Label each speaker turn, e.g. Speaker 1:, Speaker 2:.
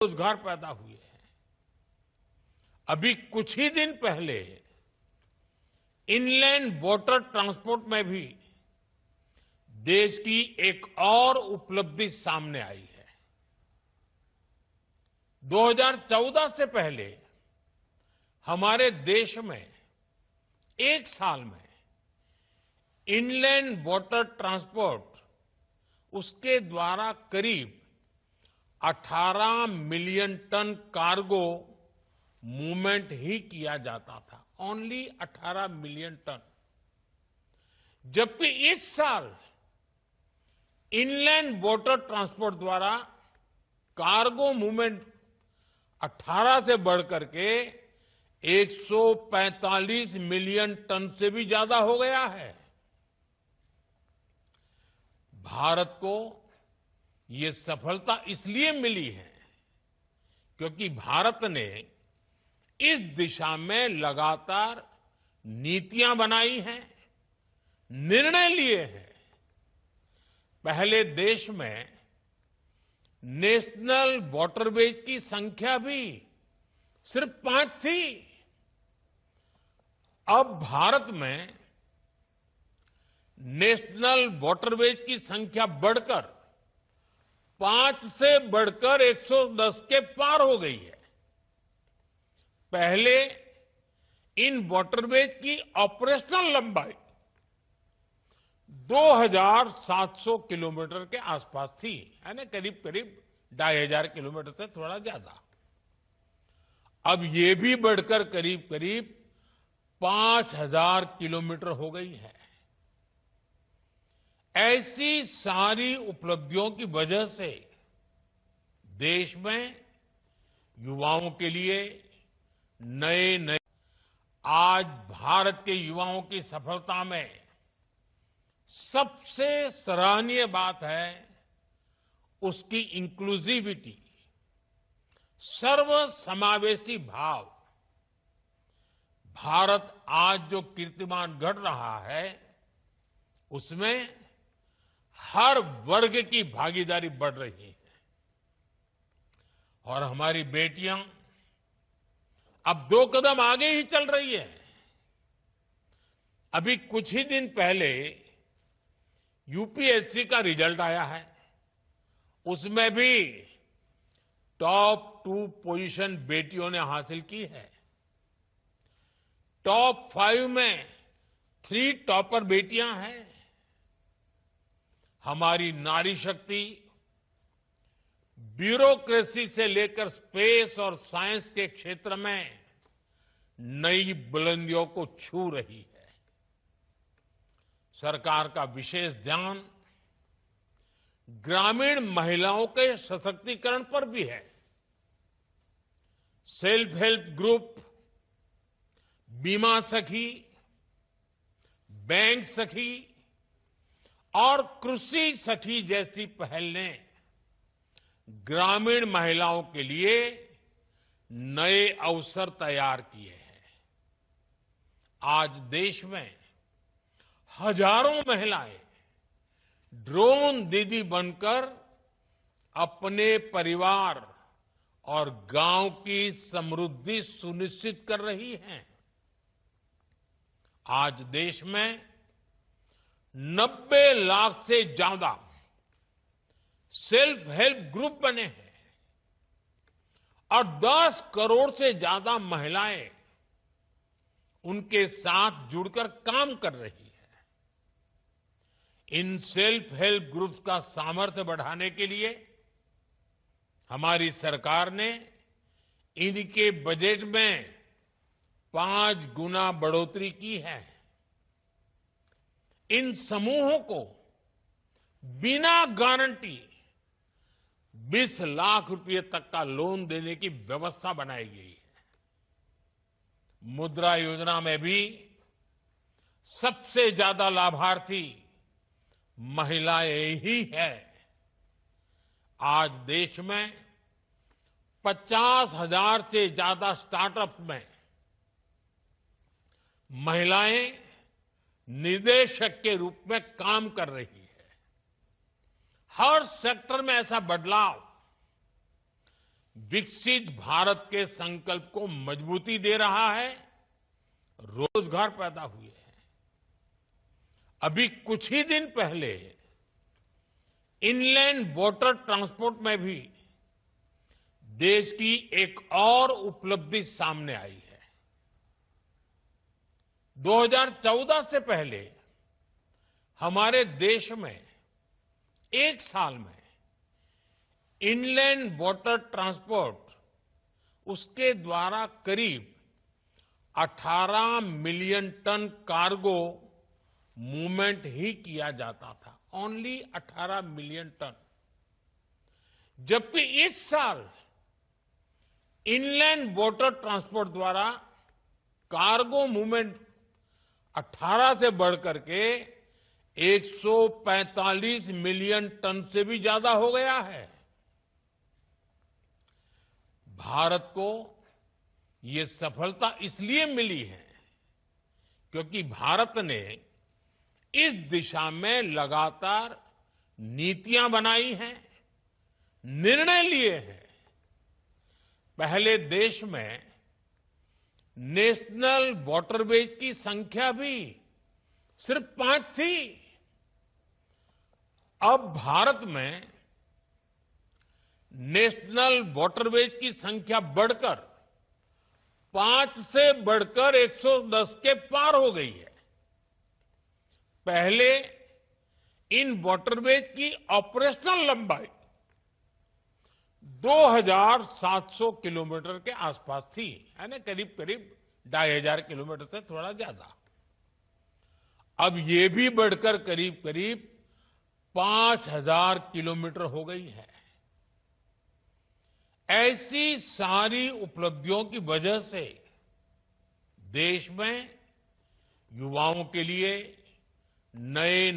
Speaker 1: रोजगार पैदा हुए हैं। अभी कुछ ही दिन पहले इनलैंड वाटर ट्रांसपोर्ट में भी देश की एक और उपलब्धि सामने आई है। 2014 से पहले हमारे देश में एक साल में इनलैंड वाटर ट्रांसपोर्ट उसके द्वारा करीब 18 मिलियन टन कार्गो मूवमेंट ही किया जाता था। Only 18 million ton. जबकि इस साल इनलैंड वाटर ट्रांसपोर्ट द्वारा कार्गो मूवमेंट 18 से बढ़कर के 145 मिलियन टन से भी ज्यादा हो गया है। भारत को ये सफलता इसलिए मिली है क्योंकि भारत ने इस दिशा में लगातार नीतियां बनाई हैं, निर्णय लिए हैं। पहले देश में नेशनल वाटरवेज की संख्या भी सिर्फ 5 थी। अब भारत में नेशनल वाटरवेज की संख्या बढ़कर 5 से बढ़कर 110 के पार हो गई है। पहले इन वाटरवेज की ऑपरेशनल लंबाई 2700 किलोमीटर के आसपास थी, यानी करीब करीब 2500 किलोमीटर से थोड़ा ज्यादा। अब ये भी बढ़कर करीब करीब 5000 किलोमीटर हो गई है। ऐसी सारी उपलब्धियों की वजह से देश में युवाओं के लिए नए नए आज भारत के युवाओं की सफलता में सबसे सराहनीय बात है उसकी इंक्लूसिविटी, सर्वसमावेशी भाव। भारत आज जो कीर्तिमान गढ़ रहा है उसमें हर वर्ग की भागीदारी बढ़ रही है और हमारी बेटियां अब 2 कदम आगे ही चल रही है। अभी कुछ ही दिन पहले यूपीएससी का रिजल्ट आया है, उसमें भी टॉप 2 पोजीशन बेटियों ने हासिल की है। टॉप 5 में 3 टॉपर बेटियां हैं। हमारी नारी शक्ति ब्यूरोक्रेसी से लेकर स्पेस और साइंस के क्षेत्र में नई बुलंदियों को छू रही है। सरकार का विशेष ध्यान ग्रामीण महिलाओं के सशक्तिकरण पर भी है। सेल्फ हेल्प ग्रुप, बीमा सखी, बैंक सखी और कृषि सखी जैसी पहल ने ग्रामीण महिलाओं के लिए नए अवसर तैयार किए हैं। आज देश में हजारों महिलाएं ड्रोन दीदी बनकर अपने परिवार और गांव की समृद्धि सुनिश्चित कर रही हैं। आज देश में 90 लाख से ज्यादा सेल्फ हेल्प ग्रुप बने हैं और 10 करोड़ से ज्यादा महिलाएं उनके साथ जुड़कर काम कर रही है। इन सेल्फ हेल्प ग्रुप्स का सामर्थ्य बढ़ाने के लिए हमारी सरकार ने इनके बजट में 5 गुना बढ़ोतरी की है। इन समूहों को बिना गारंटी 20 लाख रुपए तक का लोन देने की व्यवस्था बनाई गई है। मुद्रा योजना में भी सबसे ज्यादा लाभार्थी महिलाएं ही है। आज देश में 50,000 से ज्यादा स्टार्टअप्स में महिलाएं निदेशक के रूप में काम कर रही है। हर सेक्टर में ऐसा बदलाव विकसित भारत के संकल्प को मजबूती दे रहा है, रोजगार पैदा हुए हैं। अभी कुछ ही दिन पहले इनलैंड वाटर ट्रांसपोर्ट में भी देश की एक और उपलब्धि सामने आई है। 2014 से पहले हमारे देश में एक साल में इनलैंड वाटर ट्रांसपोर्ट उसके द्वारा करीब 18 मिलियन टन कार्गो मूवमेंट ही किया जाता था। Only 18 million ton. जबकि इस साल इनलैंड वाटर ट्रांसपोर्ट द्वारा कार्गो मूवमेंट 18 से बढ़कर के 145 मिलियन टन से भी ज्यादा हो गया है। भारत को ये सफलता इसलिए मिली है क्योंकि भारत ने इस दिशा में लगातार नीतियां बनाई हैं, निर्णय लिए हैं। पहले देश में नेशनल वाटरवेज की संख्या भी सिर्फ 5 थी। अब भारत में नेशनल वाटरवेज की संख्या बढ़कर 5 से बढ़कर 110 के पार हो गई है। पहले इन वाटरवेज की ऑपरेशनल लंबाई 2700 किलोमीटर के आसपास थी, यानी करीब करीब 2500 किलोमीटर से थोड़ा ज्यादा। अब ये भी बढ़कर करीब करीब 5000 किलोमीटर हो गई है। ऐसी सारी उपलब्धियों की वजह से देश में युवाओं के लिए नए